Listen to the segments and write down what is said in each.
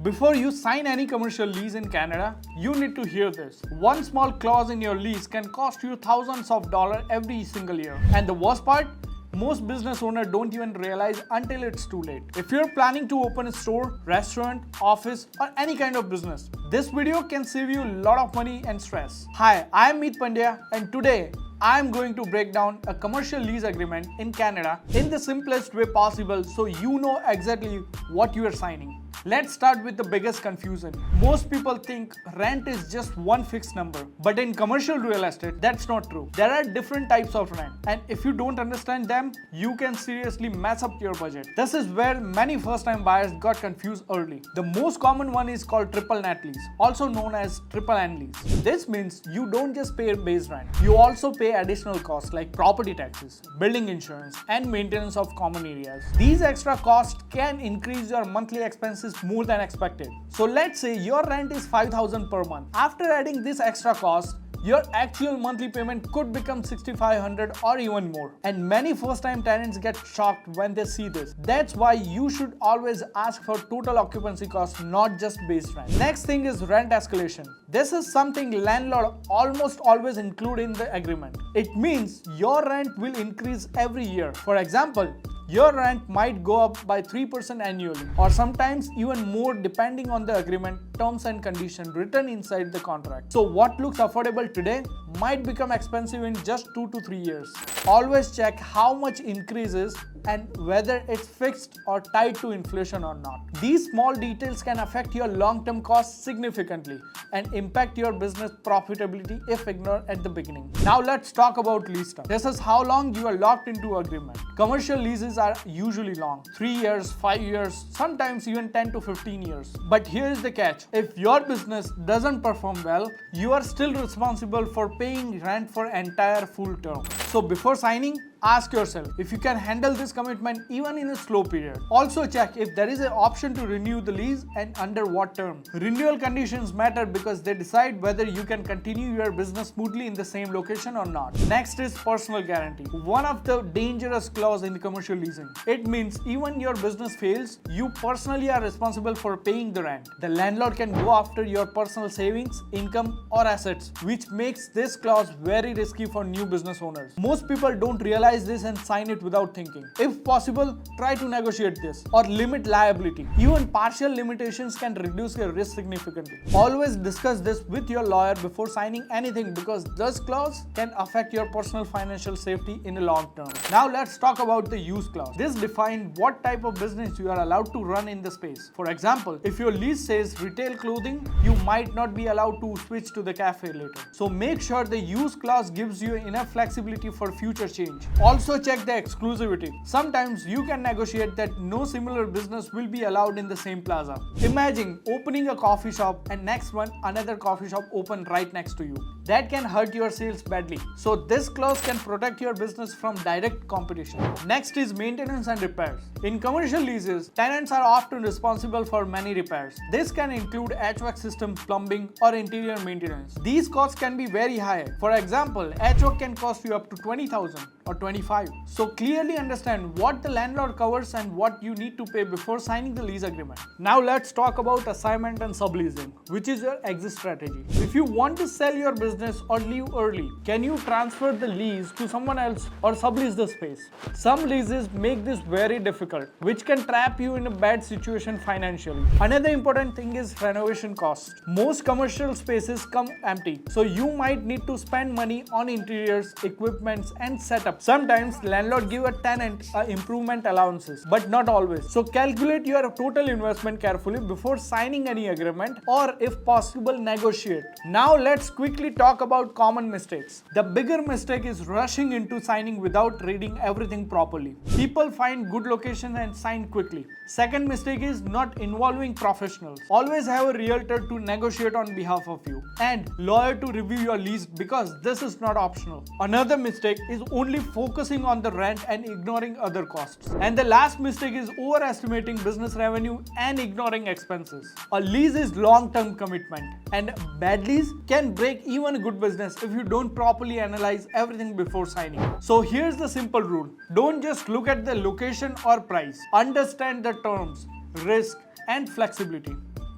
Before you sign any commercial lease in Canada, you need to hear this. One small clause in your lease can cost you thousands of dollars every single year. And the worst part? Most business owners don't even realize until it's too late. If you're planning to open a store, restaurant, office, or any kind of business, this video can save you a lot of money and stress. Hi, I'm Pandya, and today I'm going to break down a commercial lease agreement in Canada in the simplest way possible so you know exactly what you are signing. Let's start with the biggest confusion. Most people think rent is just one fixed number, but in commercial real estate, that's not true. There are different types of rent, and if you don't understand them, you can seriously mess up your budget. This is where many first-time buyers got confused early. The most common one is called triple net lease, also known as triple N lease. This means you don't just pay base rent, you also pay additional costs like property taxes, building insurance, and maintenance of common areas. These extra costs can increase your monthly expenses more than expected. So let's say your rent is $5,000 per month. After adding this extra cost, your actual monthly payment could become $6,500 or even more. And many first-time tenants get shocked when they see this. That's why you should always ask for total occupancy cost, not just base rent. Next thing is rent escalation. This is something landlord almost always include in the agreement. It means your rent will increase every year. For example, your rent might go up by 3% annually, or sometimes even more depending on the agreement, terms and conditions written inside the contract. So what looks affordable today might become expensive in just 2 to 3 years. Always check how much increases and whether it's fixed or tied to inflation or not. These small details can affect your long-term costs significantly and impact your business profitability if ignored at the beginning. Now let's talk about lease term. This is how long you are locked into agreement. Commercial leases are usually long, 3 years, 5 years, sometimes even 10 to 15 years. But here is the catch. If your business doesn't perform well, you are still responsible for paying rent for entire full term. So before signing, ask yourself if you can handle this commitment even in a slow period. Also check if there is an option to renew the lease and under what term. Renewal conditions matter because they decide whether you can continue your business smoothly in the same location or not. Next is personal guarantee. One of the dangerous clause in the commercial leasing. It means even your business fails, you personally are responsible for paying the rent. The landlord can go after your personal savings, income, or assets, which makes this clause very risky for new business owners. Most people don't realize this and sign it without thinking. If possible, try to negotiate this or limit liability. Even partial limitations can reduce your risk significantly. Always discuss this with your lawyer before signing anything because this clause can affect your personal financial safety in the long term. Now let's talk about the use clause. This defines what type of business you are allowed to run in the space. For example, if your lease says retail clothing, you might not be allowed to switch to the cafe later. So make sure the use clause gives you enough flexibility for future change. Also check the exclusivity. Sometimes you can negotiate that no similar business will be allowed in the same plaza. Imagine opening a coffee shop and next one another coffee shop open right next to you. That can hurt your sales badly. So this clause can protect your business from direct competition. Next is maintenance and repairs. In commercial leases, tenants are often responsible for many repairs. This can include HVAC system, plumbing, or interior maintenance. These costs can be very high. For example, HVAC can cost you up to $20,000 or $25,000. So clearly understand what the landlord covers and what you need to pay before signing the lease agreement. Now let's talk about assignment and subleasing, which is your exit strategy. If you want to sell your business or leave early, can you transfer the lease to someone else or sublease the space? Some leases make this very difficult, which can trap you in a bad situation financially. Another important thing is renovation costs. Most commercial spaces come empty, so you might need to spend money on interiors, equipments, and setup. Sometimes landlord give a tenant improvement allowances, but not always. So calculate your total investment carefully before signing any agreement, or if possible, negotiate. Now let's quickly talk about common mistakes. The bigger mistake is rushing into signing without reading everything properly. People find good location and sign quickly. Second mistake is not involving professionals. Always have a realtor to negotiate on behalf of you and lawyer to review your lease because this is not optional. Another mistake is only focusing on the rent and ignoring other costs. And the last mistake is overestimating business revenue and ignoring expenses. A lease is long-term commitment, and bad lease can break even a good business if you don't properly analyze everything before signing. So here's the simple rule. Don't just look at the location or price. Understand the terms, risk, and flexibility.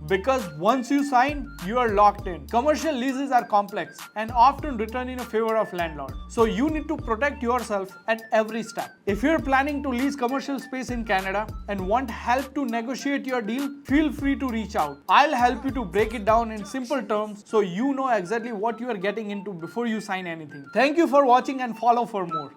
Because once you sign, you are locked in. Commercial leases are complex and often written in a favor of landlord. So you need to protect yourself at every step. If you're planning to lease commercial space in Canada and want help to negotiate your deal, feel free to reach out. I'll help you to break it down in simple terms so you know exactly what you are getting into before you sign anything. Thank you for watching and follow for more.